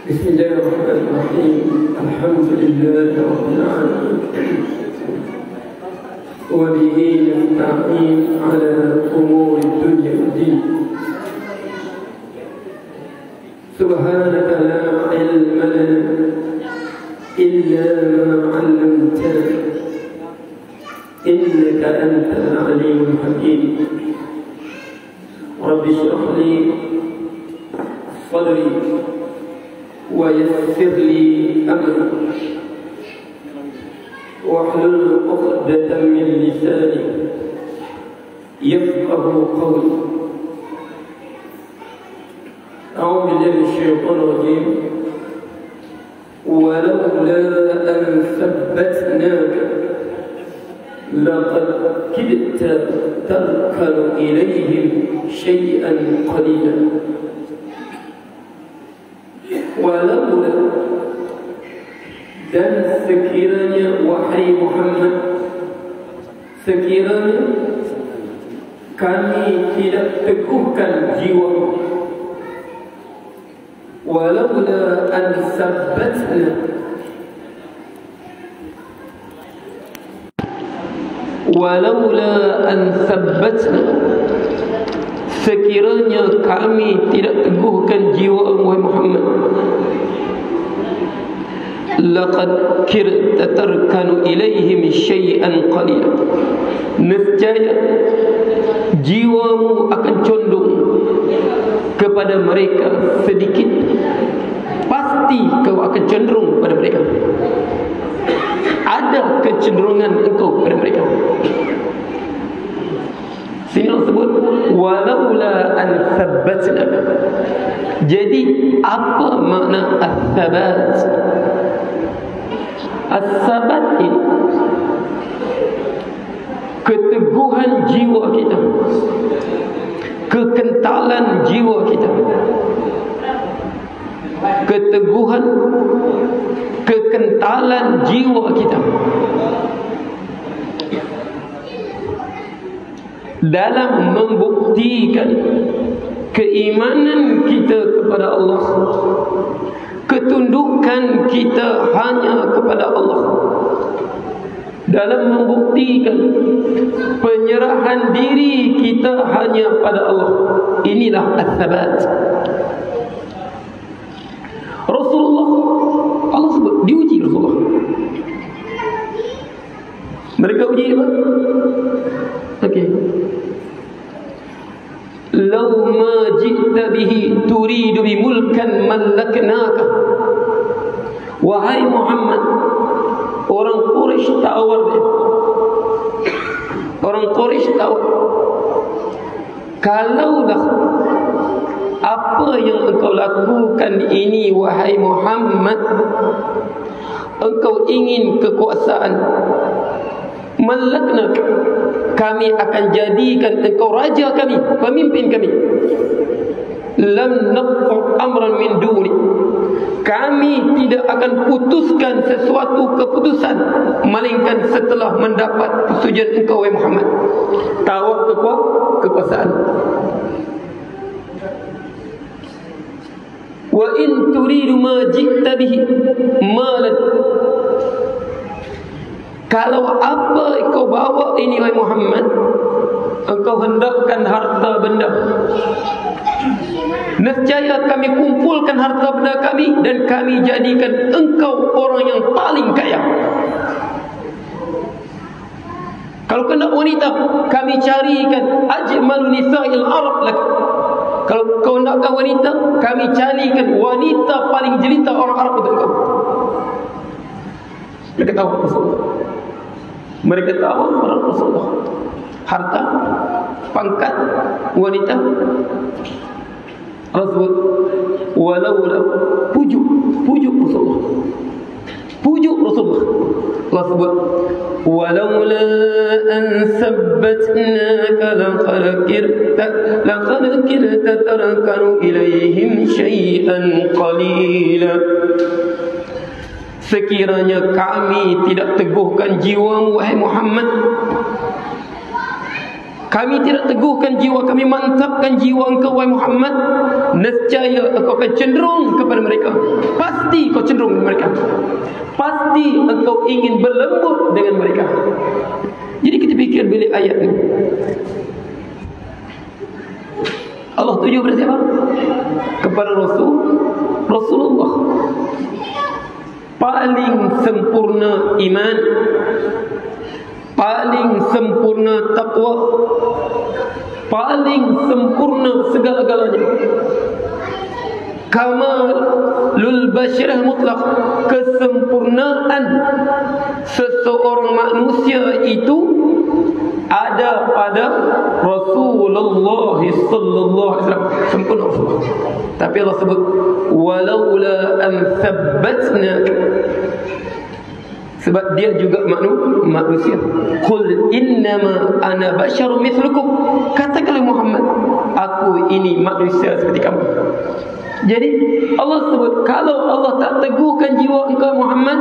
بسم الله الرحمن الرحيم. الحمد لله رب العالمين وبه نستعين على أمور الدنيا والدين. سبحانك لا علم لنا إلا ما علمتنا إنك أنت العليم الحكيم. رب اشرح لي صدري ويسر لي أمري واحلل عقدة من لساني يفقه قولي. أعوذ بالله من الشيطان الرجيم. ولولا أن ثبتناك لقد كدت تركن إليهم شيئا قليلا. Walaula, dan sekiranya wahai Muhammad, sekiranya kami tidak teguhkan jiwa, walaula an sabbatna, walaula an sabbatna, sekiranya kami tidak teguhkan jiwa Muhammad, laqad kirta tarkanu ilaihim syai'an qalila, nescaya jiwamu akan condong kepada mereka sedikit. Pasti kau akan cenderung pada mereka. Ada kecenderungan engkau pada mereka. Sini Allah sebut walaula an thabbatna. Jadi apa makna as-sabat? As-sabat ini keteguhan jiwa kita, kekentalan jiwa kita, keteguhan, kekentalan jiwa kita dalam membuktikan keimanan kita kepada Allah, ketundukan kita hanya kepada Allah, dalam membuktikan penyerahan diri kita hanya pada Allah. Inilah as-sabat. Rasulullah, Allah sebut diuji Rasulullah. Mereka uji apa? Okey. Law ma ji'ta bihi turidu bi mulkan mallaknaka. Wahai Muhammad, orang Quraisy tawar dia. Orang Quraisy tawar. Kalaulah apa yang engkau lakukan ini wahai Muhammad, engkau ingin kekuasaan, mallaknak, kami akan jadikan engkau raja kami, pemimpin kami. Lam naqta amran min duni, kami tidak akan putuskan sesuatu keputusan melainkan setelah mendapat persetujuan engkau wahai Muhammad. Tawar kekuasaan. Wa in turidu ma ji'ta bihi malan, kalau apa engkau bawa ini wahai Muhammad, engkau hendakkan harta benda, nescaya kami kumpulkan harta benda kami dan kami jadikan engkau orang yang paling kaya. Kalau kena wanita, kami carikan ajmalu nisa'il Arab lak. Kalau kau nakkan wanita, kami carikan wanita paling jelita orang Arab untuk engkau. Mereka tahu Rasulullah. Mereka tahu orang Rasulullah. Harta, pangkat, wanita. Rasul walaula, pujuk Rasulullah. Pujuk Rasulullah. Allah sebut walaula an sabbatnaka laqad kirta tarakanu ilaihim syai'an qalila. Sekiranya kami tidak teguhkan jiwamu wahai Muhammad, Kami tidak teguhkan jiwa, kami mantapkan jiwa engkau wahai Muhammad, nescaya engkau akan cenderung kepada mereka. Pasti kau cenderung kepada mereka. Pasti engkau ingin berlembut dengan mereka. Jadi kita fikir bila ayat ini Allah tuju kepada siapa? Kepada Rasulullah. Paling sempurna iman, paling sempurna taqwa, paling sempurna segala-galanya. Kamalul basyarah mutlak, kesempurnaan seseorang manusia itu ada pada Rasulullah sallallahu alaihi wasallam, sempurna Rasulullah. Tapi Allah sebut walaula an thabbatna, sebab dia juga manusia. Qul innama ana basyarum mithlukum, katakanlah Muhammad, aku ini manusia seperti kamu. Jadi Allah sebut, kalau Allah tak teguhkan jiwa engkau Muhammad,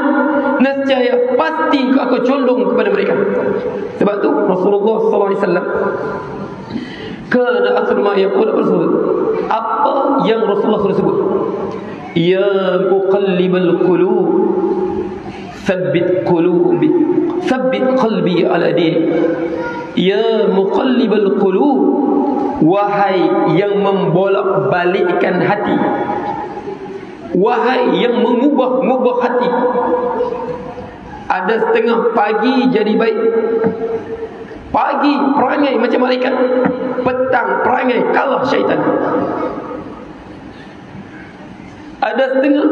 nescaya pasti engkau akan condong kepada mereka. Sebab tu Rasulullah SAW kana akhir ma yaqul Rasul, apa yang Rasulullah SAW sebut, ya muqallibal qulub thabbit qulubi, thabbit qalbi ala din. Ya muqallibal qulub, wahai yang membolak-balikkan hati, wahai yang mengubah-ubah hati. Ada setengah pagi jadi baik, pagi perangai macam malaikat, petang perangai kalah syaitan. Ada setengah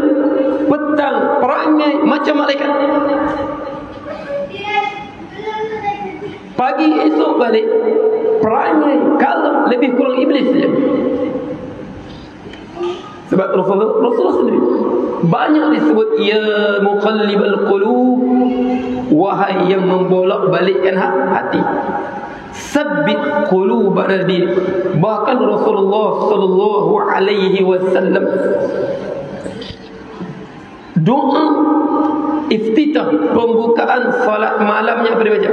petang perangai macam malaikat, pagi esok balik perangai kalah lebih kurang iblis saja. Sebab Rasulullah sendiri banyak disebut ya muqallibal qulub, wahai yang membolak-balikkan hati, sabbit qulubana din. Bahkan Rasulullah sallallahu alaihi wasallam doa iftitah pembukaan salat malamnya apa dia baca?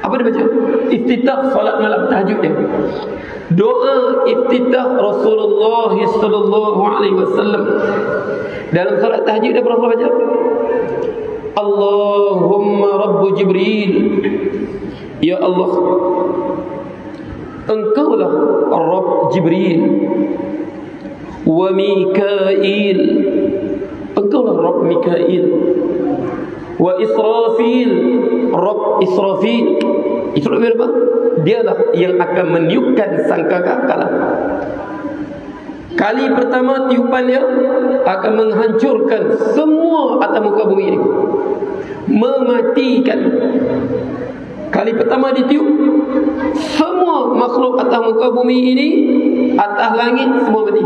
Apa dia baca? Iftitah salat malam tahajud dia. Doa iftitah Rasulullah sallallahu alaihi wasallam dalam salat tahajud dia pernah baca, Allahumma Rabb Jibril, ya Allah, engkaulah Rabb Jibril, wa Mikail, engkaulah Rabb Mikail, wa Israfil, Rabb Israfil. Israfil apa? Dialah yang akan meniupkan sangkakala. Kali pertama tiupan dia akan menghancurkan semua atas muka bumi ini, mematikan. Kali pertama ditiup, semua makhluk atas muka bumi ini, atas langit semua mati.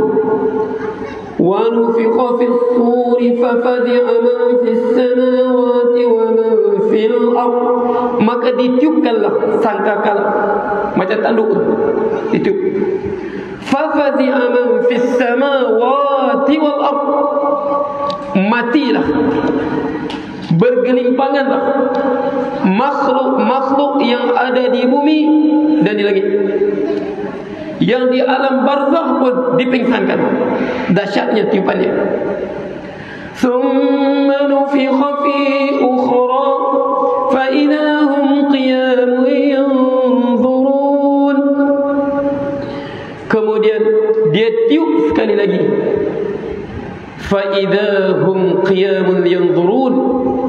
Wa nufiqa fis suri fa fazi'a man fis samawati wa man fil ard, maka ditiupkanlah sangkakala macam tanduk ditiup. Fa fazi'a man fis samawati wal ard, matilah, bergelimpanganlah makhluk-makhluk yang ada di bumi dan di langit. Yang di alam barzakh pun dipingsankan, dahsyatnya tiupannya. Thumma nufikha fi ukhra fa idahum qiyamun yanzurun, kemudian dia tiup sekali lagi, fa idahum qiyamun yanzurun.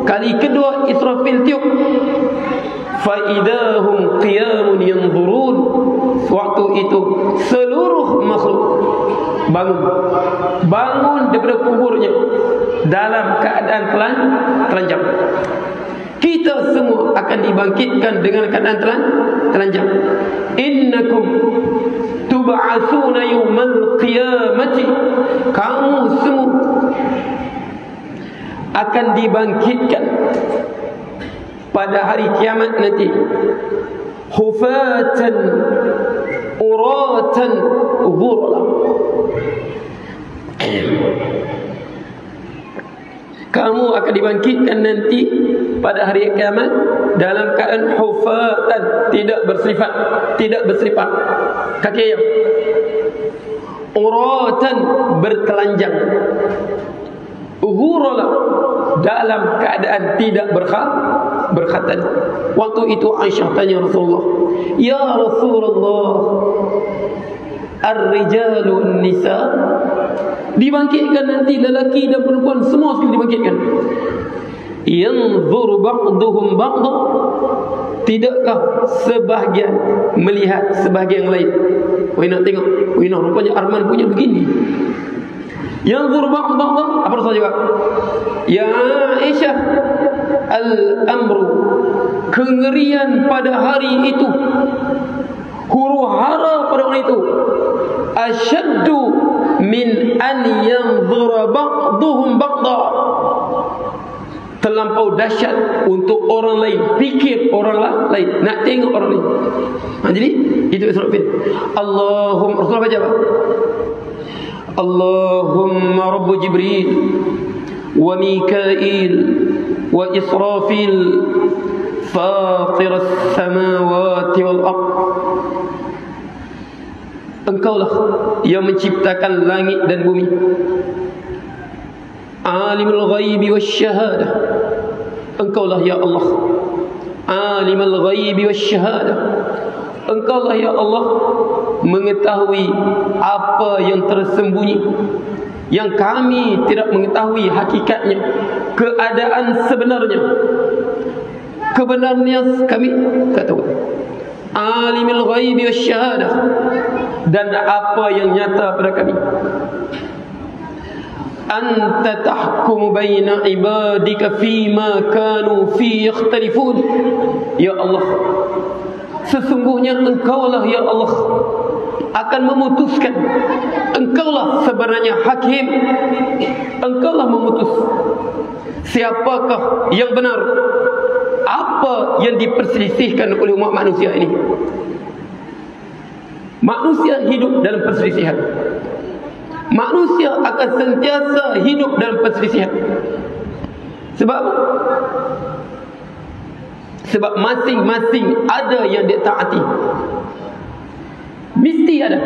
Kali kedua Israfil tiup, fa idahum qiyamun yanzurun. Waktu itu seluruh makhluk bangun daripada kuburnya dalam keadaan telanjang. Kita semua akan dibangkitkan dengan keadaan telanjang. Innakum tub'atsuna yawmal qiyamati, kamu semua akan dibangkitkan pada hari kiamat nanti, hufatan uratan ghurla. kamu akan dibangkitkan nanti pada hari kiamat dalam keadaan hufatan, tidak bersifat kaki ayam, uratan, bertelanjang, ghurala, dalam keadaan tidak berkhatan. Waktu itu Aisyah tanya Rasulullah, ya Rasulullah, ar-rijalu an-nisa, dibangkitkan nanti lelaki dan perempuan semua sekali dibangkitkan. Yanzur ba'duhum ba'da, tidakkah sebahagian melihat sebahagian lain? Woi nak tengok, woi nak rupanya Arman punya begini. Yanzur ba'da, apa Rasul jawab? Ya Aisyah, al-amru, kengerian pada hari itu, huru-hara pada orang itu, asyaddu min an yanzura ba'duhum ba'da, terlampau dahsyat untuk orang lain fikir orang lain, nak tengok orang lain. Jadi itu Israfil. Allahumma, Rasulullah baca apa? Allahumma Rabbu Jibril wa Mikail wa Israfil fatir as-samawati wal ard, engkaulah yang menciptakan langit dan bumi, alimul ghaibi wasyahadah, engkaulah ya Allah alimul ghaibi wasyahadah, engkaulah ya Allah mengetahui apa yang tersembunyi, yang kami tidak mengetahui hakikatnya, keadaan sebenarnya, kebenarannya kami tak tahu. Alimul ghaibi wasyahadah, dan apa yang nyata pada kami. Anta tahkumu baina ibadika fima kanu fi yakhtalifun, ya Allah, sesungguhnya engkaulah ya Allah akan memutuskan, engkaulah sebenarnya hakim, engkaulah memutus siapakah yang benar, apa yang diperselisihkan oleh umat manusia ini. Manusia hidup dalam perselisihan, manusia akan sentiasa hidup dalam perselisihan. Sebab masing-masing ada yang dia taati, mesti ada.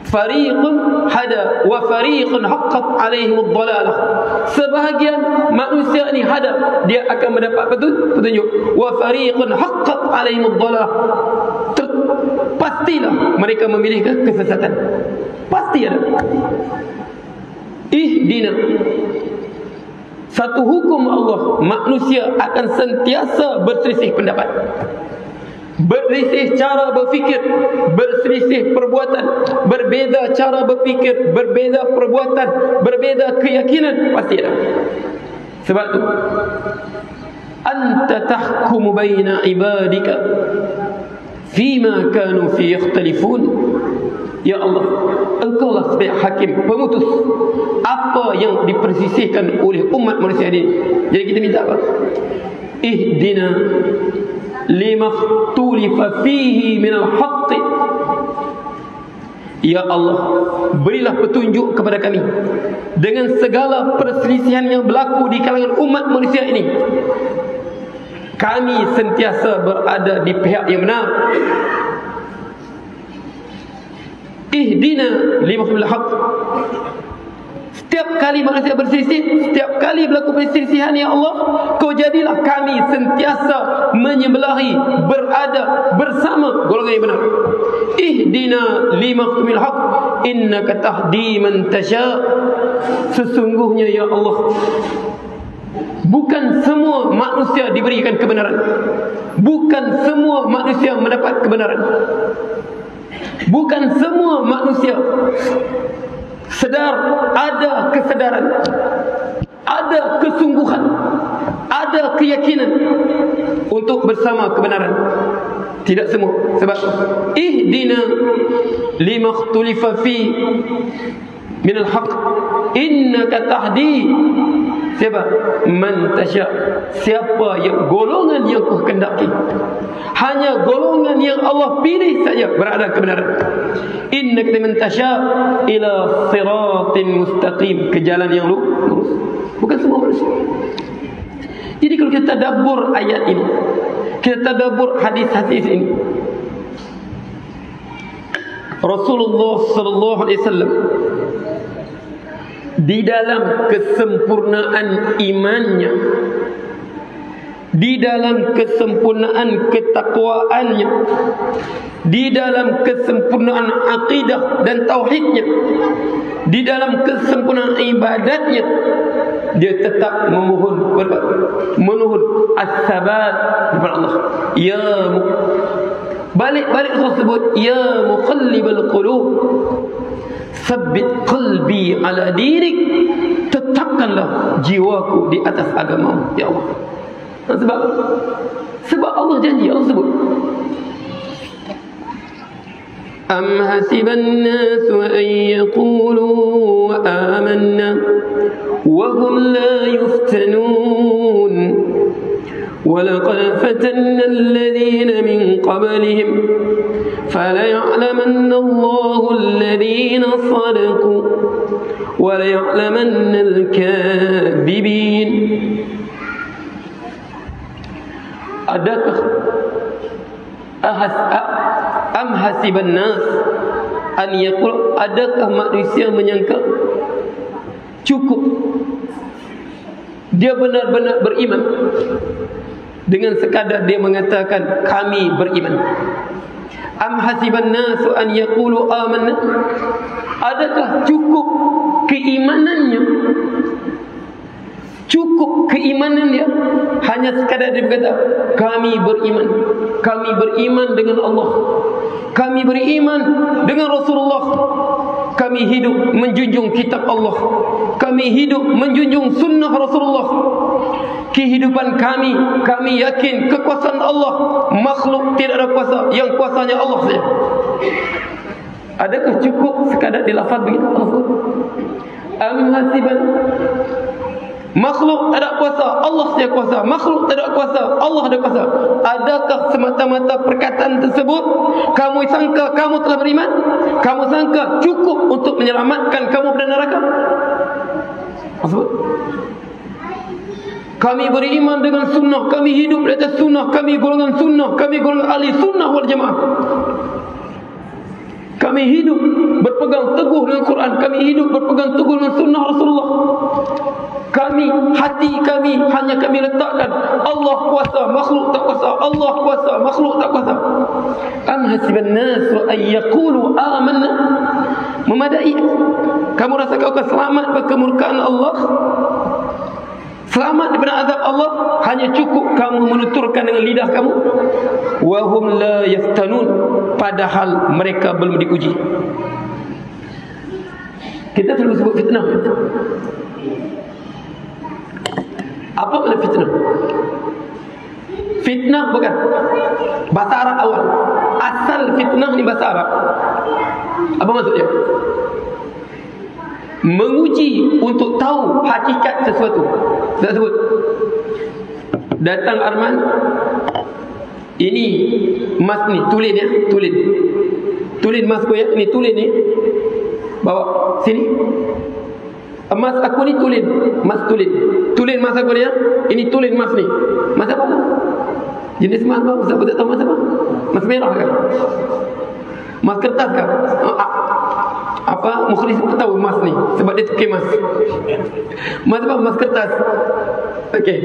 Fariqun hada wa fariqun haqqat alaihim ad-dhalalah, sebahagian manusia ni hada, dia akan mendapat petunjuk, wa fariqun haqqat alaihim ad-dhalalah, pastilah mereka memilih kesesatan, pasti ada. Ihdina, satu hukum Allah, manusia akan sentiasa berselisih pendapat, berselisih cara berfikir, berselisih perbuatan, berbeza cara berfikir, berbeza perbuatan, berbeza keyakinan, pasti ada. Sebab itu anta tahkumu baina ibadika fima kanu fi yakhtalifun, ya Allah, engkaulah sebagai hakim, pemutus apa yang dipersisihkan oleh umat manusia ini. Jadi kita minta apa? Ihdina lima khtulifa fihi minal haqqi, ya Allah, berilah petunjuk kepada kami dengan segala perselisihan yang berlaku di kalangan umat manusia ini. Kami sentiasa berada di pihak yang benar. Ihdina lima khtulifa haqq, setiap kali manusia berselisih, setiap kali berlaku perselisihan, ya Allah, kau jadilah kami sentiasa menyebelahi, berada bersama golongan yang benar. Ihdina lima khtulifa haqq innaka tahdi man tasha, sesungguhnya ya Allah, bukan semua manusia diberikan kebenaran, bukan semua manusia mendapat kebenaran, bukan semua manusia sedar, ada kesadaran, ada kesungguhan, ada keyakinan untuk bersama kebenaran. Tidak semua. Sebab ihdina lima khtulifa fi minal haqq, innaka tahdi siapa? Man tasya, siapa yang golongan yang kau kendaki. Hanya golongan yang Allah pilih saja berada kebenaran. Innaka man tasya ila siratin mustaqim, ke jalan yang lurus. Bukan semua manusia. Jadi kalau kita tadabbur ayat ini, kita tadabbur hadis-hadis ini, Rasulullah sallallahu alaihi wasallam di dalam kesempurnaan imannya, di dalam kesempurnaan ketakwaannya, di dalam kesempurnaan akidah dan tauhidnya, di dalam kesempurnaan ibadatnya, dia tetap memohon as-sabat kepada Allah. Balik-balik tersebut, ya muqallibal qulub, sabbit qalbi ala dinik, tetapkanlah jiwaku di atas agamamu ya Allah. Sebab Allah janji, Allah sebut, am hasiban nasu an yaqulu amanna wa hum la yuftanun ولقد فتنا الذين من قبلهم فليعلمن الله الذين صدقوا وليعلمن الكاذبين. Adakah am hasiban nas an yaqul, adakah manusia menyangka cukup dia benar-benar beriman dengan sekadar dia mengatakan kami beriman? Am hasiban nasu an yaqulu amanna, adakah cukup keimanannya, cukup keimanannya hanya sekadar dia berkata kami beriman, kami beriman dengan Allah, kami beriman dengan Rasulullah, kami hidup menjunjung kitab Allah, kami hidup menjunjung sunnah Rasulullah. Kehidupan kami yakin kekuasaan Allah, makhluk tidak ada kuasa, yang kuasanya Allah saja. Adakah cukup sekadar dilafaz begitu? Am hasiban, makhluk tak ada kuasa, Allah saja kuasa. Makhluk tak ada kuasa, Allah ada kuasa. Adakah semata-mata perkataan tersebut kamu sangka kamu telah beriman? Kamu sangka cukup untuk menyelamatkan kamu dari neraka? Maksud, kami beriman dengan sunnah, kami hidup di atas sunnah, kami golongan sunnah, kami golongan ahli sunnah wal jamaah. Kami hidup berpegang teguh dengan Quran, kami hidup berpegang teguh dengan sunnah Rasulullah. Kami, hati kami hanya kami letakkan Allah kuasa, makhluk tak kuasa, Allah kuasa, makhluk tak kuasa. Am hasiban nas an yaqulu amanna, memadai? Kamu rasa kau akan selamat dari kemurkaan Allah, selamat daripada azab Allah, hanya cukup kamu menuturkan dengan lidah kamu wa hum la yaftanun, padahal mereka belum diuji. Kita selalu sebut fitnah. Apa makna fitnah? Fitnah bukan bahasa Arab awal. Asal fitnah ni bahasa Arab. Apa maksudnya? Menguji untuk tahu hakikat sesuatu. Saya sebut, datang Arman, ini emas ni, tulen ya, tulen emas kau ya, ini tulen ni, bawa sini. Emas aku ni tulen, emas tulen emas aku ni ya, ini tulen emas ni. Emas apa? Jenis emas apa? Ustaz tak tahu emas apa? Emas merah kan? Emas kertas kan? Apa? Mukhlis tahu emas ni sebab dia tukar emas. Emas apa? Emas kertas. Okey.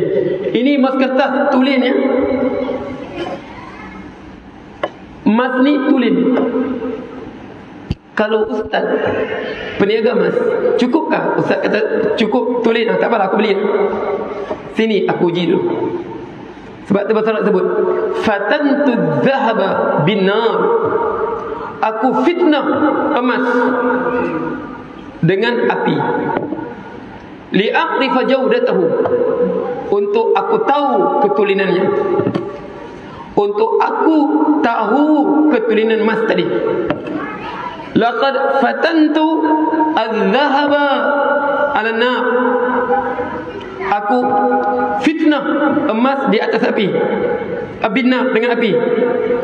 Ini emas kertas tulen ya. Emas ni tulen. Kalau ustaz peniaga emas, cukupkah? Ustaz kata cukup tulen, tak apalah aku beli. Sini aku uji dulu. Sebab tu bahasa Arab sebut fatantu dhahaba binar, aku fitnah emas dengan api, li'aqrifa jawdatahu, untuk aku tahu ketulinannya, untuk aku tahu ketulinan emas tadi. Laqad fatantu adh-dhahaba 'ala nar. Aku fitnah emas di atas api. Abinna dengan api.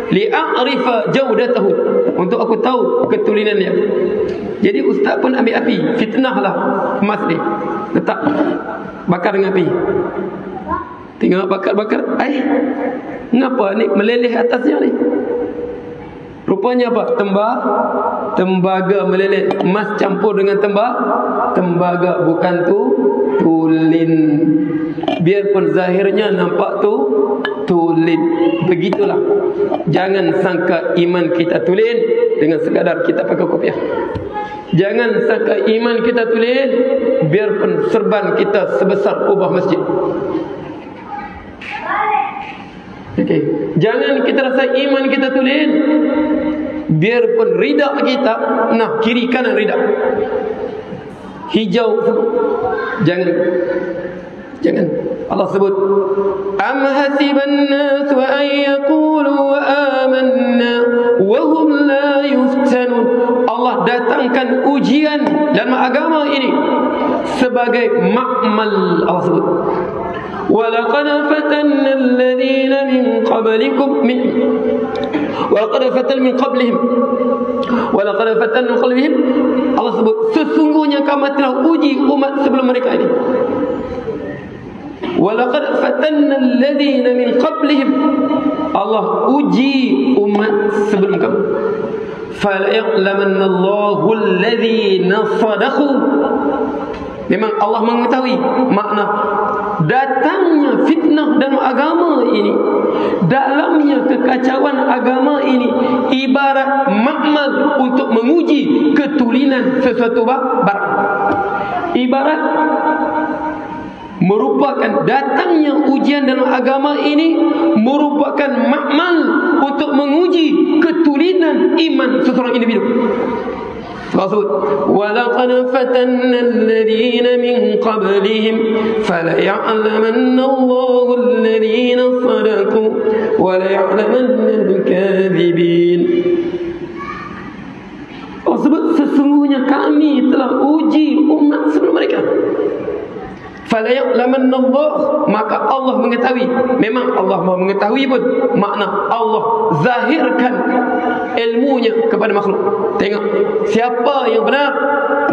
Li'arifa jawdatahu, untuk aku tahu ketulinannya. Jadi ustaz pun ambil api, fitnahlah emas ni. Letak bakar dengan api. Tengok bakar-bakar, ngapa ni meleleh atasnya ni? Rupanya apa? Tembaga meleleh. Emas campur dengan tembaga, bukan tulin. Biarpun zahirnya nampak tulin. Begitulah. Jangan sangka iman kita tulin dengan sekadar kita pakai kopiah. Jangan sangka iman kita tulin biarpun serban kita sebesar kubah masjid. Okay. Jangan kita rasa iman kita tulin biarpun rida kita, kiri kanan rida, hijau, jangan. Allah sebut, am hasiban nas wa an yaqulu amanna wa hum la yuftanun. Allah datangkan ujian dalam agama ini sebagai makmal. Allah sebut, وَلَقَدْ فَتَنَّا الَّذِينَ مِنْ قَبْلِكُمْ وَلَقَدْ فَتَنَّا مِنْ قَبْلِهِمْ وَلَقَدْ فَتَنَّا مِنْ قَبْلِهِمْ. Allah sebut, sesungguhnya kami telah uji umat sebelum mereka ini. وَلَقَدْ فَتَنَّا الَّذِينَ مِنْ قَبْلِهِمْ. Allah uji umat sebelum kamu. فَلَيَعْلَمَنَّ اللَّهُ الَّذِينَ صَدَقُوا. Memang Allah mengetahui makna datangnya fitnah dalam agama ini, dalamnya kekacauan agama ini ibarat makmal untuk menguji ketulinan sesuatu barang. Ibarat merupakan datangnya ujian dalam agama ini merupakan makmal untuk menguji ketulinan iman seseorang individu. Rasul, وَلَقَدْ فَتَنَّا الَّذِينَ مِنْ قَبْلِهِمْ فَلَيَعْلَمَنَّ اللَّهُ الَّذِينَ صَدَقُوا وَلَيَعْلَمَنَّ الْكَاذِبِينَ. Sebab sesungguhnya kami telah uji umat sebelum mereka. فَلَيَعْلَمَنَّ اللَّهُ, maka Allah mengetahui. Memang Allah mahu mengetahui pun makna Allah zahirkan ilmunya kepada makhluk. Tengok siapa yang benar,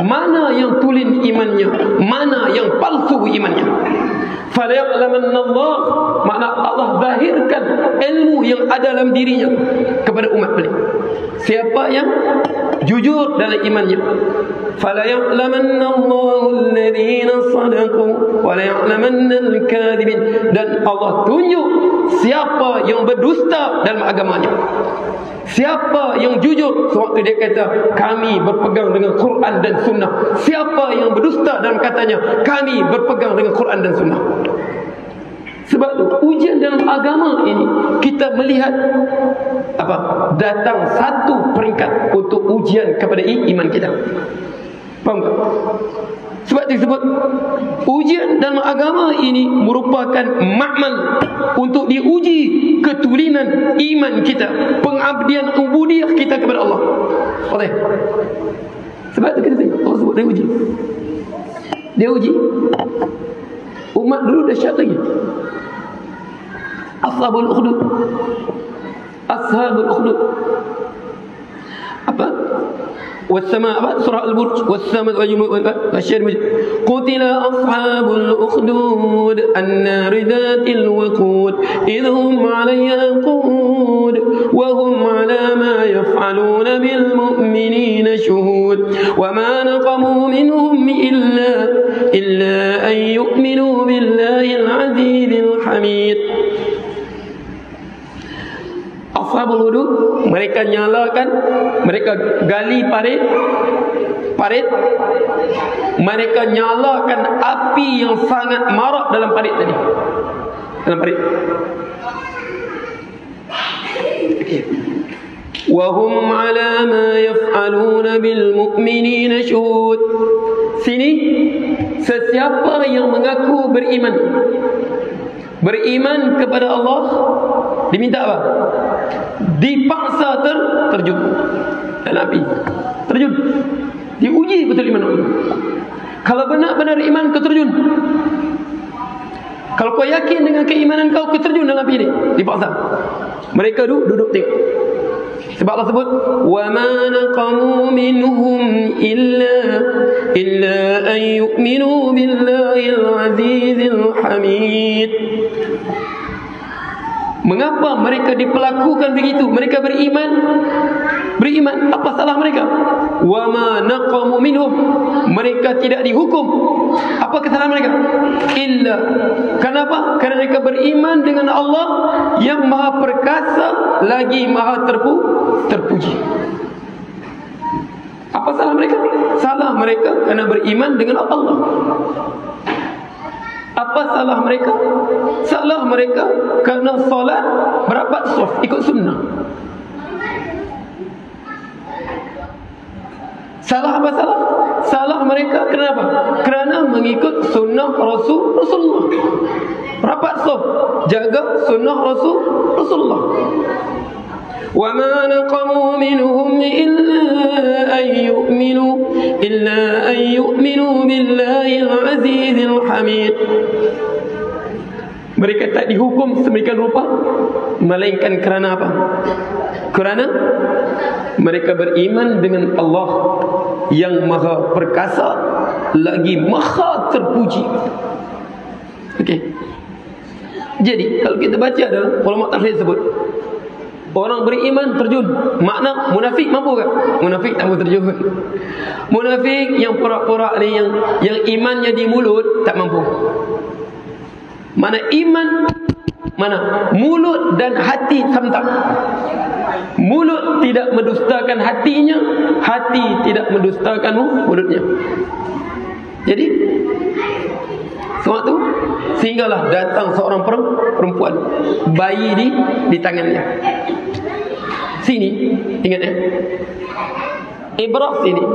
mana yang tulin imannya, mana yang palsu imannya. فَلَيَعْلَمَنَّ اللَّهُ, makna Allah zahirkan ilmu yang ada dalam dirinya kepada umat beliau. Siapa yang jujur dalam imannya. فَلَيَعْلَمَنَّ اللَّهُ الَّذِينَ صَدَقُوا وَلَيَعْلَمَنَّ الْكَاذِبِينَ. Dan Allah tunjuk siapa yang berdusta dalam agamanya, siapa yang jujur sewaktu dia kata kami berpegang dengan Quran dan Sunnah, siapa yang berdusta dalam katanya kami berpegang dengan Quran dan Sunnah. Sebab itu ujian dalam agama ini kita melihat datang satu peringkat untuk ujian kepada iman kita. Faham tak? Sebab disebut ujian dalam agama ini merupakan makmal untuk diuji ketulinan iman kita, pengabdian ubudiyah kita kepada Allah. Boleh? Sebab itu kita tengok Allah sebut dia uji. Dia uji umat dulu dahsyat lagi. Ashabul Ukhdud. Ashabul Ukhdud. Apa? والسماء سورة البرج والسماء والشيء قتل أصحاب الأخدود النار ذات الوقود إذ هم عليها قعود وهم على ما يفعلون بالمؤمنين شهود وما نقموا منهم إلا أن يؤمنوا بالله العزيز الحميد. Ashabul Hudud, mereka nyalakan, mereka gali parit, mereka nyalakan api yang sangat marak dalam parit tadi. Dalam parit. Wa hum ala ma yaf'aluna bil mu'minina syuhud. Sini sesiapa yang mengaku beriman kepada Allah diminta apa? Dipaksa terjun dalam api. Terjun. Diuji betul iman Allah. Kalau benar-benar iman, kau terjun. Kalau kau yakin dengan keimanan kau, kau terjun dalam api ini. Dipaksa. Mereka duduk tengok. Sebab Allah sebut, wa ma naqamu minhum illa an yu'minu billahil azizil hamid. Mengapa mereka diperlakukan begitu? Mereka beriman. Apa salah mereka? Wa ma naqamu minhum. Mereka tidak dihukum. Apa kesalahan mereka? Illa. Kenapa? Kerana mereka beriman dengan Allah yang Maha Perkasa lagi Maha terpuji. Apa salah mereka? Salah mereka kerana beriman dengan Allah. Apa salah mereka? Salah mereka kerana solat berapat saf, ikut sunnah. Salah apa salah? Salah mereka kenapa? Kerana mengikut sunnah Rasulullah. Rapat saf, jaga sunnah Rasulullah. Wa ma naqamu minhum illa an yu'minu billahi al-azizil hamid. Mereka tak dihukum sedemikian rupa melainkan kerana apa? Kerana mereka beriman dengan Allah yang Maha Perkasa lagi Maha terpuji. Okey. Jadi kalau kita baca dalam ulama tafsir sebut, orang beriman terjun. Makna munafik mampu tak? Munafik tak mampu terjun. Munafik yang pura-pura ni, yang imannya di mulut tak mampu. Mana iman, mana mulut dan hati sama tak. Mulut tidak mendustakan hatinya, hati tidak mendustakan mulutnya. Jadi suatu sehinggalah datang seorang perempuan, bayi di tangannya. Sini, ingat ya. Ibrah sini.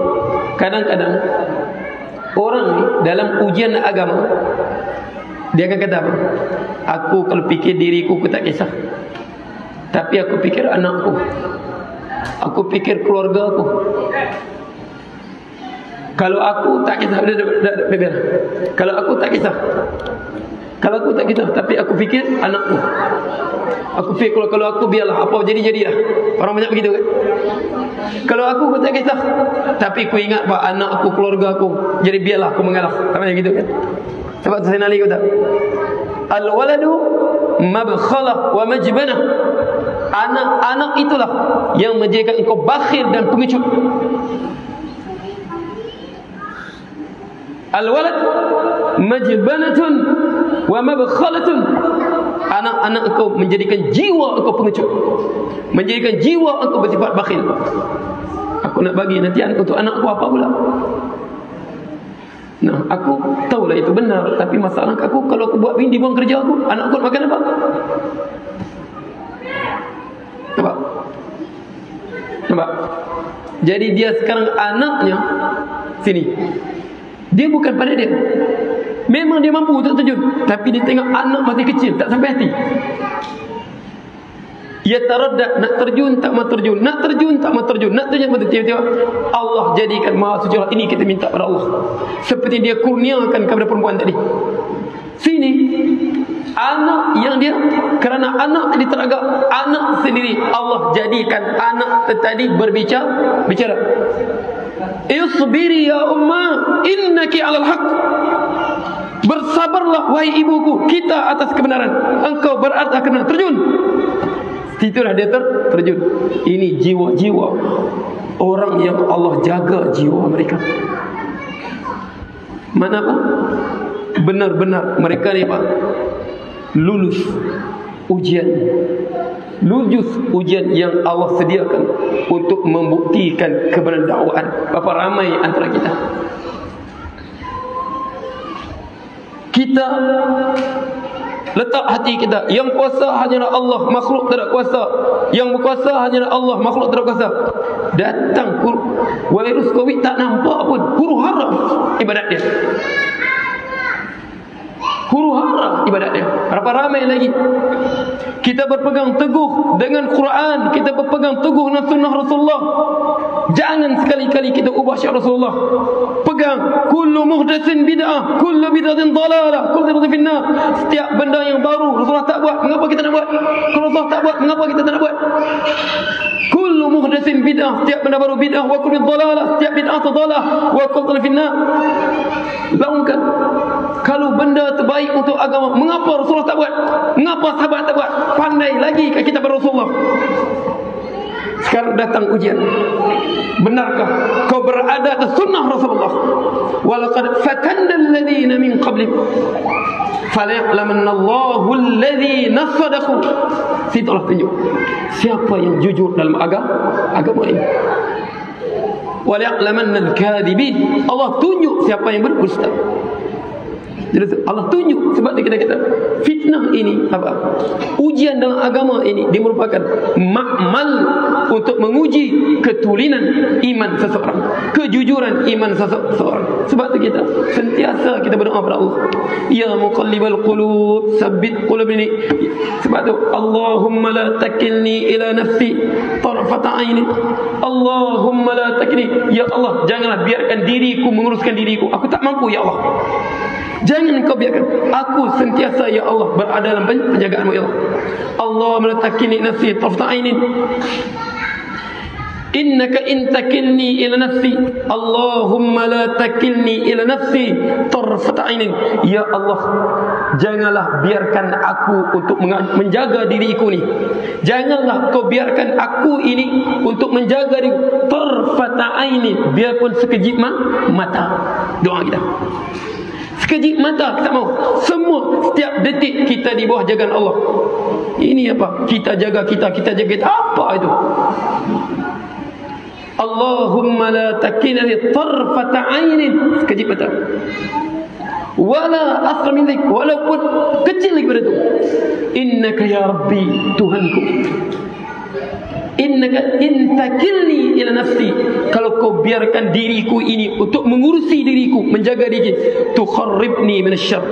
Kadang-kadang orang ni dalam ujian agama, dia akan kata apa? Aku kalau fikir diriku, aku tak kisah. Tapi aku fikir anakku, aku fikir keluarga aku. Kalau aku tak kisah, kalau aku tak kisah, tapi aku fikir anakku. Aku fikir kalau aku biarlah apa jadilah. Orang banyak begitu kan? Kalau aku tak kisah, tapi aku ingat pak anak aku, keluarga aku, jadi biarlah aku mengalah. Ramai gitu kan? Sebab Sayyidina Ali kata, al-waladu mabkhalah wa majbanah. Anak-anak itulah yang menjadikan engkau bakhil dan pengecut. Al-walad majbanatun wa mabkhalatun. Anak-anak engkau menjadikan jiwa engkau pengecut, menjadikan jiwa engkau bersifat bakhil. Aku nak bagi nanti untuk anakku apa pula? Nah, aku tahulah itu benar, tapi masalah aku kalau aku buat begini, buang kerja aku, anak aku nak makan apa? Nampak? Jadi dia sekarang anaknya sini. Dia bukan pada dia. Memang dia mampu untuk terjun, tapi dia tengok anak masih kecil, tak sampai hati. Ia taraddad, nak terjun tak mau terjun, nak terjun tak mau terjun, nak terjun tiba-tiba Allah jadikan maha suci. Ini kita minta pada Allah, seperti dia kurniakan kepada perempuan tadi. Sini anak yang dia, kerana anak tadi teragak, anak sendiri Allah jadikan anak tadi bicara. Isbiri ya umma innaki alal haq. Bersabarlah wahai ibuku, kita atas kebenaran, engkau beratas kebenaran. Terjun. Itulah dia terjun. Ini jiwa-jiwa orang yang Allah jaga jiwa mereka. Mana apa? Benar-benar mereka ni apa? Lulus ujian. Lulus ujian yang Allah sediakan untuk membuktikan kebenaran dakwaan. Berapa ramai antara kita? Kita letak hati kita, yang kuasa hanyalah Allah, makhluk tidak kuasa. Yang berkuasa hanyalah Allah, makhluk tidak kuasa. Datang virus Covid tak nampak pun, huru hara ibadat dia. huru-hara ibadat dia. Berapa ramai lagi kita berpegang teguh dengan Quran, kita berpegang teguh dengan sunnah Rasulullah. Jangan sekali-kali kita ubah syiar Rasulullah. Pegang kullu muhdatsin bid'ah, kullu bid'atin dalalah, kullu bid'atin finnar. Setiap benda yang baru Rasulullah tak buat, mengapa kita nak buat? Kalau Rasulullah tak buat, mengapa kita tak nak buat? Kullu muhdatsin bid'ah, setiap benda baru bid'ah, wa kullu dalalah, setiap bid'ah dalalah, wa kullu finnar. Laungkan kalau benda terbaik untuk agama, mengapa Rasulullah tak buat? Mengapa sahabat tak buat? Pandai lagi kat kita Rasulullah. Sekarang datang ujian. Benarkah kau berada ke sunnah Rasulullah? Walaqad fatanna alladhina min qablik falya'lamanna Allahu alladhina sadaqu. Situlah tunjuk siapa yang jujur dalam agama ini. Walya'lamanna al-kadhibin. Allah tunjuk siapa yang berdusta. Jadi Allah tunjuk. Sebab kita kata fitnah ini apa? Ujian dalam agama ini dia merupakan makmal untuk menguji ketulinan iman seseorang, kejujuran iman seseorang. Sebab itu kita sentiasa kita berdoa kepada Allah, ya muqallibal qulub tsabbit qulubni. Sebab itu Allahumma la takilni ila nafsi tarfata aini. Allahumma la takilni, ya Allah janganlah biarkan diriku menguruskan diriku. Aku tak mampu ya Allah. Jangan kau biarkan aku sentiasa ya Allah berada dalam penjagaanmu ya Allah. Allahumma la takilni nafsi tarfata ainin. Innaka in takilni ila nafsi, Allahumma la takilni ila nafsi tarfata ainin. Ya Allah, janganlah biarkan aku untuk menjaga diriku ni. Janganlah kau biarkan aku ini untuk menjaga diriku tarfata ainin, biarpun sekejip mata. Doa kita. Sekejip mata kita mau. Semua setiap detik kita di bawah jagaan Allah. Ini apa? Kita jaga kita jaga kita. Apa itu? Allahumma la takilni tarfata ainin, sekejip mata. Wala asra min dhik, walaupun kecil lagi pada itu. Innaka ya Rabbi, Tuhanku. Innaka in takilni ila nafsi, kalau kau biarkan diriku ini untuk mengurusi diriku, menjaga diri, tukharribni minasyarr,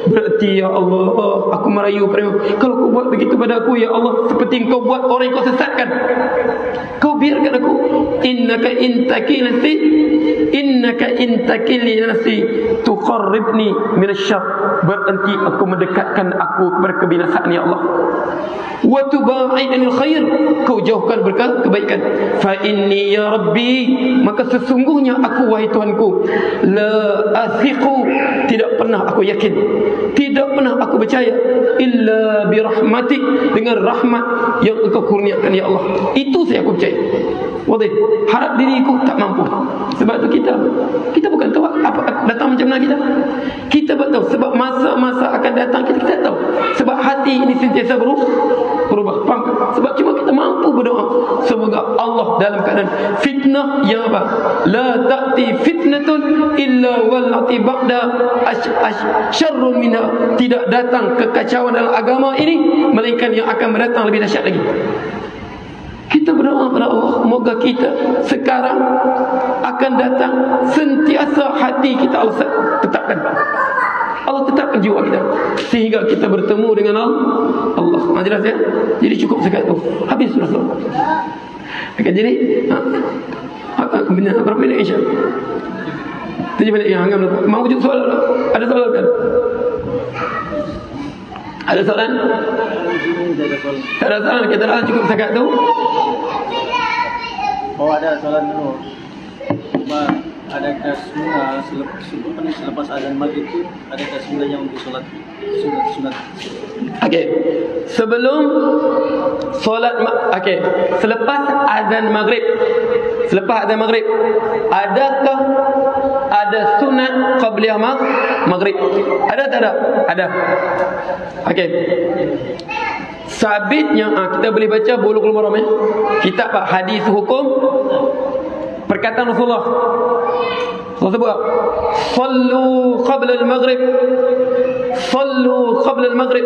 berarti ya Allah aku merayu padamu. Kalau kau buat begitu pada aku ya Allah, seperti kau buat orang yang kau sesatkan. Kau biarkan aku. Innaka in takilni, innaka in takilni ila nafsi tukharribni minasyarr, berarti aku mendekatkan aku kepada kebinasaan ya Allah. Wa tuba'id anil khair, kau jauhkan berkat kebaikan. Fa inni ya Rabbi, maka sesungguhnya aku wahai Tuhanku, la athiqu, tidak pernah aku yakin, tidak pernah aku percaya, illa bi rahmatik, dengan rahmat yang engkau kurniakan ya Allah. Itu saya aku percaya. Wadih, harap diriku tak mampu. Sebab tu kita bukan tahu apa datang macam mana kita buat tahu. Sebab masa-masa akan datang kita tahu. Sebab hati ini sentiasa berubah. Sebab cuma kita mampu berdoa, semoga Allah dalam keadaan fitnah yang apa? La ta'ti fitnatun illa wallati ba'da syarrun minha. Tidak datang kekacauan dalam agama ini melainkan yang akan datang lebih dahsyat lagi. Kita berdoa kepada Allah, semoga kita sekarang akan datang sentiasa hati kita Allah tetapkan. Allah tetapkan jiwa kita sehingga kita bertemu dengan Allah. Jelas ya? Jadi cukup sekat tu. Habis sudah. Okay, jadi berapa minit insya? 7 minit yang hangat. Mau wujud soalan? Ada soalan kan? Ada soalan? Tak ada soalan. Kita dah cukup sekat tu. Oh ada soalan dulu. Adakah selepas azan maghrib itu adakah sunnahnya untuk solat sunat? Okey. Sebelum solat selepas azan maghrib. Selepas azan maghrib, adakah ada sunat qabliyah maghrib? Ada tak ada? Ada. Okey. Sabitnya kita boleh baca Bulughul Maram kitab hadis hukum perkataan Rasulullah. Allah sebut sallu qabla al-maghrib, sallu qabla al-maghrib,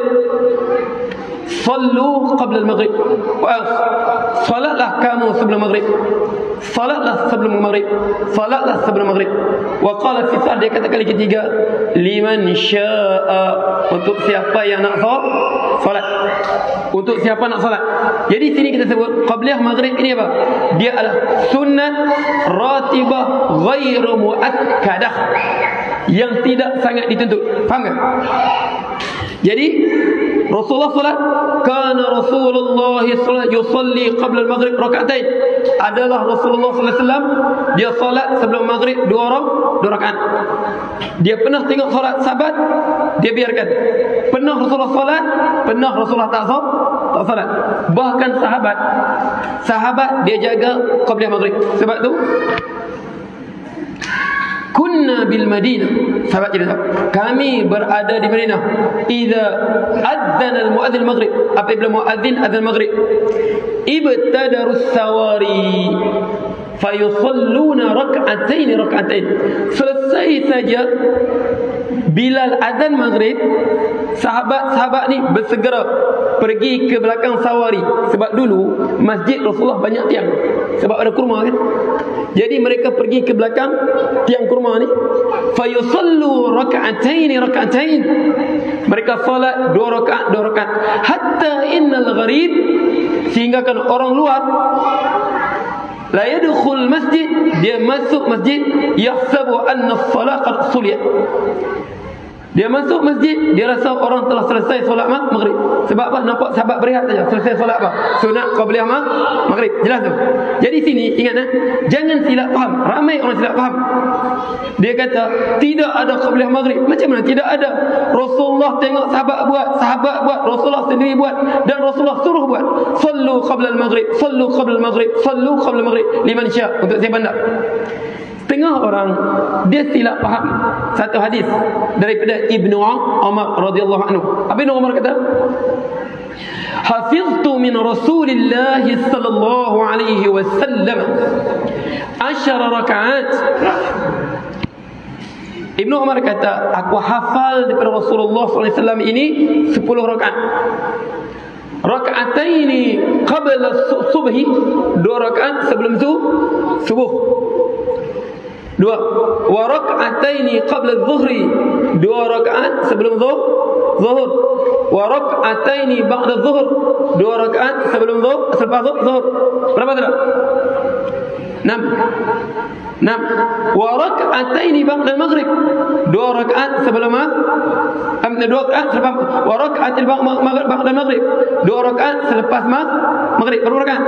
sallu qabla al-maghrib, salatlah kamu sebelum maghrib. Salatlah sebelum maghrib. Salatlah sebelum maghrib. Wa qala fi dia kata kali ketiga, liman syaa, untuk siapa yang nak salat. Untuk siapa nak salat. Jadi sini kita sebut qabliyah maghrib ini apa? Dia adalah sunnat ratibah ghairu muakkadah, yang tidak sangat dituntut. Faham tak? Jadi Rasulullah salat, kana Rasulullah sallallahu yusalli qabla al-maghrib rak'atain. Adalah Rasulullah sallallahu alaihi wasallam dia salat sebelum maghrib dua rakaat. Dia pernah tengok salat sahabat, dia biarkan. Pernah Rasulullah salat, pernah Rasulullah tak salat. Bahkan sahabat dia jaga qabliyah maghrib. Sebab tu kunna bil Madinah, sahabat kita, kami berada di Madinah. Idza adzana al muadzin maghrib, apabila muadzin adzan maghrib, ibtadarus sawari fayusalluna rak'atain. Selesai saja Bilal adzan maghrib, sahabat-sahabat ni bersegera pergi ke belakang sawari. Sebab dulu masjid Rasulullah banyak tiang, sebab ada kurma kan. Jadi mereka pergi ke belakang tiang kurma ni, fayusallu rak'atain. Mereka salat dua rakaat. Hatta innal gharib, sehingga kan orang luar la yadkhul masjid, dia masuk masjid, yahsabu anna as-salat qad suliyat. Dia masuk masjid, dia rasa orang telah selesai solat maghrib. Sebab apa? Nampak sahabat berehat saja. Selesai solat apa? Sunat qabliyah maghrib. Jelas tu. Jadi sini ingat jangan silap faham. Ramai orang silap faham. Dia kata tidak ada qabliyah maghrib. Macam mana tidak ada? Rasulullah tengok sahabat buat, Rasulullah sendiri buat, dan Rasulullah suruh buat. Sallu qabla al-maghrib, sallu qabla al-maghrib, sallu qabla al-maghrib liman syaa. Untuk siapa nak? Setengah orang dia silap faham satu hadis daripada Ibnu Umar radhiyallahu anhu. Apa Ibnu Umar kata? Hafiztu min Rasulillah sallallahu alaihi wasallam 10 rakaat. Ibnu Umar kata, aku hafal daripada Rasulullah sallallahu alaihi wasallam ini 10 rakaat. Raka'ataini qabla subhi, 2 rakaat sebelum subuh. 2. Wa raka'ataini qabla adh-dhuhri, 2 rakaat sebelum zuhur. Wa raka'ataini ba'da adh-dhuhr, 2 rakaat sebelum selepas zuhur. Berapa tu? 6. Wa raka'ataini ba'da al-maghrib, 2 rakaat sebelum selepas. Wa raka'atil ba'da al-maghrib, 2 rakaat selepas maghrib. Berapa rakaat?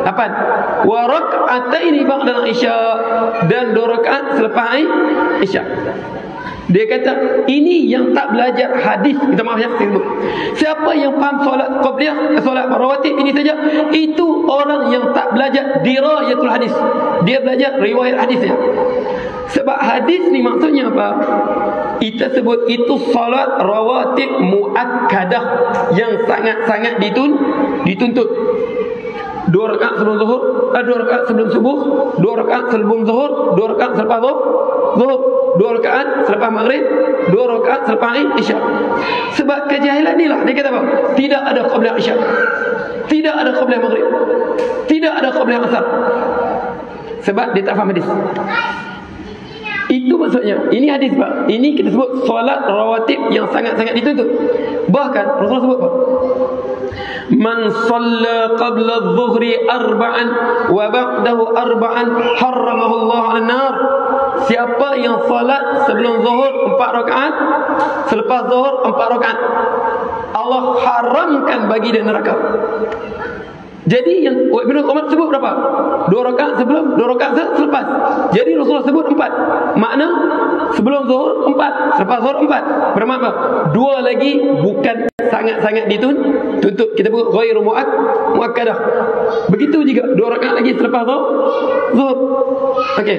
8. Wa raka'ataini ba'da al-isya, dan 2 rakaat selepas isya. Dia kata ini yang tak belajar hadis. Kita maaf ya, siapa yang faham solat qabliyah, solat rawatib ini saja, itu orang yang tak belajar dirayatul hadis. Dia belajar riwayat hadisnya. Sebab hadis ni maksudnya apa? Kita sebut itu solat rawatib muakkadah, yang sangat-sangat dituntut. 2 rakaat sebelum zuhur, 2 rakaat sebelum subuh, 2 rakaat sebelum zuhur, 2 rakaat selepas zuhur, 2 rakaat selepas maghrib, 2 rakaat selepas isya. Sebab kejahilan ni lah dia kata apa? Tidak ada qabliyah isya, tidak ada qabliyah maghrib, tidak ada qabliyah asar. Sebab dia tak faham hadis. Itu maksudnya. Ini hadis Pak. Ini kita sebut solat rawatib yang sangat-sangat dituntut. Bahkan Rasulullah sebut apa? Man shalla qabla adh-dhuhri arba'an wa ba'dahu arba'an harramahu Allah 'alan nar. Siapa yang salat sebelum zuhur 4 rakaat, selepas zuhur 4 rakaat, Allah haramkan bagi dia neraka. Jadi yang Ibnu Umar sebut berapa? 2 rakaat sebelum, 2 rakaat selepas. Jadi Rasulullah sebut 4. Makna sebelum zuhur 4, selepas zuhur 4. Bermakna 2 lagi bukan sangat-sangat dituntut. Kita sebut ghairu muakkadah. Begitu juga 2 rakaat lagi selepas zuhur. Okey.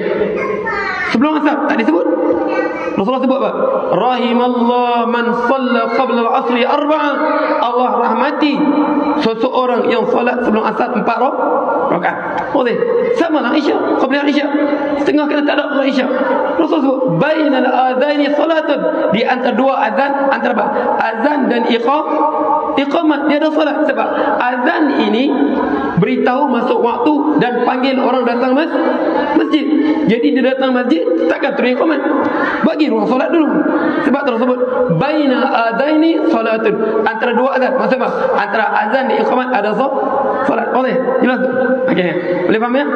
Sebelum asar tak disebut. Rasulullah sebut apa? Rahimallah man shalla qabla al-'asri 4. Allah rahmati seseorang yang salat sebelum asar 4 rakaat. Boleh. Sama lah Isya, qabla Isya. Setengah kena tak ada Isya. Rasulullah sebut bainal adzaini salatun, di antara 2 azan, antara apa? Azan dan iqamat dia ada salat. Sebab azan ini beritahu masuk waktu dan panggil orang datang masjid. Jadi dia datang masjid, takkan turun iqamat. Bagi ruang solat dulu. Sebab tersebut baina adaini salatun. Antara dua azan. Maksud apa? Antara azan dan iqamat ada solat. Boleh? Jelas tu? Okey. Boleh faham ya?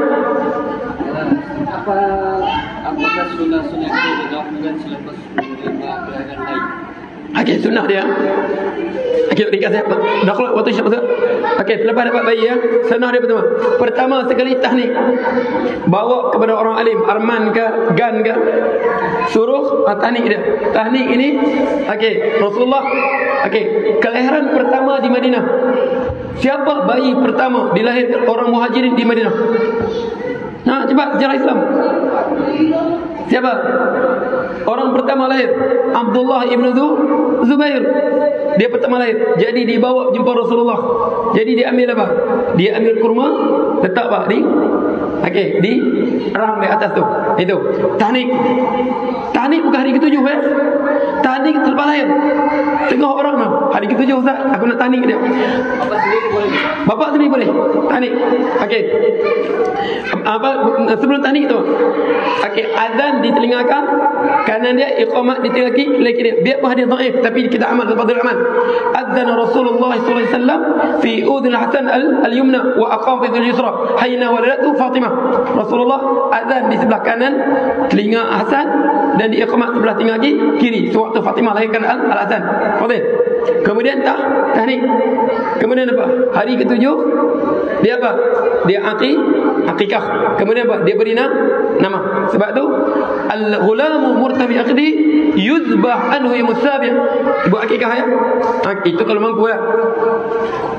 Apakah sunnah-sunnah itu dilakukan selepas menerima pelajaran lain? Okey, sunnah dia. Okey, ringkas saya. Dah keluar waktu syak. Okey, selepas dapat bayi ya. Sunnah dia pertama. Pertama sekali tahnik. Bawa kepada orang alim, arman ke, gan ke. Suruh tahnik dia. Tahnik ini okey, Rasulullah kelahiran pertama di Madinah. Siapa bayi pertama dilahirkan orang Muhajirin di Madinah? Nah, cepat sejarah Islam. Siapa? Orang pertama lahir Abdullah ibn Zubair. Dia pertama lahir. Jadi dibawa jumpa Rasulullah. Jadi dia ambil apa? Dia ambil kurma, letak apa? Di ram di atas tu. Itu. Tahnik. Tahnik bukan hari ke-7 ya. Tahnik selepas lahir. Tengah orang dah. Hari ke-7 Ustaz, aku nak tahnik dia. Bapak sendiri boleh? Bapak sendiri boleh. Tahnik. Okey. Sebelum tahnik tu. Okey, azan di telinga kanan dia, iqamat di telinga kiri dia. Biar pun hadis dhaif tapi kita amal fadil amal. Azan Rasulullah sallallahu alaihi wasallam fi udhun Hasan al-yumna wa aqam fi al-yusra hayna waladatu Fatimah. Rasulullah azan di sebelah kanan telinga Hasan dan di iqamat sebelah telinga kiri sewaktu Fatimah lahirkan al-Hasan. Fadil. Kemudian tahnik. Kemudian apa? Hari ke-7 dia apa? Dia akikah. Kemudian apa? Dia beri nama. Sebab tu al-ghulamu murtabi aqdi yuzbah anhu yamusabi'. Ibu akikah ya. Itu kalau mampu ya.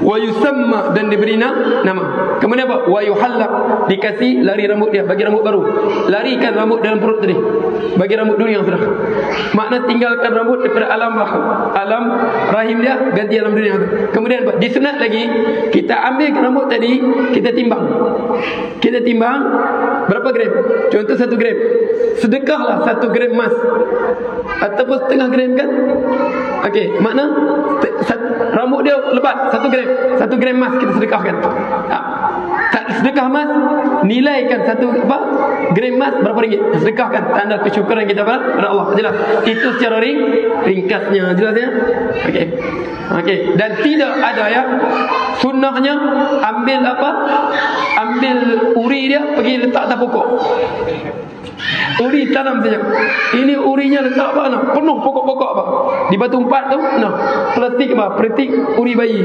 Wa yusamma dan diberi nama. Kemudian apa? Wa yuhallaq, dikasih lari rambut dia, bagi rambut baru. Larikan rambut dalam perut tadi. Bagi rambut dulu yang sudah. Makna tinggalkan rambut daripada alam rahim dia, ganti alam dunia tu. Kemudian apa? Disunat lagi, kita ambil rambut tadi, kita timbang. Kita timbang berapa gram? Contoh 1 gram. Sedekahlah 1 gram emas. Ataupun setengah gram kan? Okey, makna rambut dia lebat 1 gram. 1 gram emas kita sedekahkan. Sedekah emas, nilaikan 1 gram emas berapa ringgit? Sedekahkan, tanda kesyukuran kita pada Allah. Jelas. Itu secara ringkasnya. Jelas ya? Okey. Dan tidak ada ya sunnahnya ambil uri dia pergi letak atas pokok. Uri tanam saja. Ini urinya letak apa nak? Penuh pokok-pokok apa? Di batu empat tu, nah, plastik apa? Plastik uri bayi.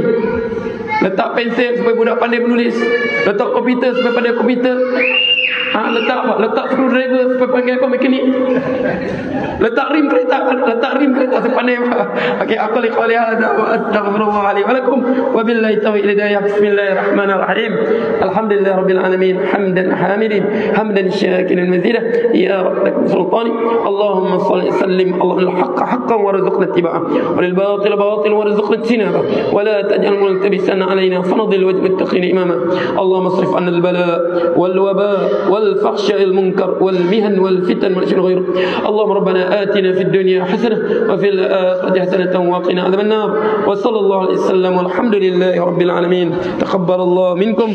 Letak pensel supaya budak pandai menulis. Letak komputer supaya pandai komputer. Letak apa? Letak screwdriver supaya pandai apa? Mekanik. Letak rim kereta supaya pandai apa? Okey, aku liqali hadza wa astaghfirullah li wa lakum wa billahi taufiq hidayah. Bismillahirrahmanirrahim. Alhamdulillahirabbil alamin. Hamdan hamidin, hamdan syakiran mazidah. Ya rabb sultani. Allahumma shalli sallim Allahul haqq haqqan warzuqna ittiba'ah wa lil batil batil warzuqna ijtinabah wa la taj'al multabisan علينا فنضل وجه المتقين إماما. اللهم اصرف عنا البلاء والوباء والفحشاء المنكر والمهن والفتن والأشياء غيره. اللهم ربنا آتنا في الدنيا حسنة وفي الآخرة حسنة وقنا عذاب النار. وصلى الله عليه وسلم والحمد لله رب العالمين. تقبل الله منكم.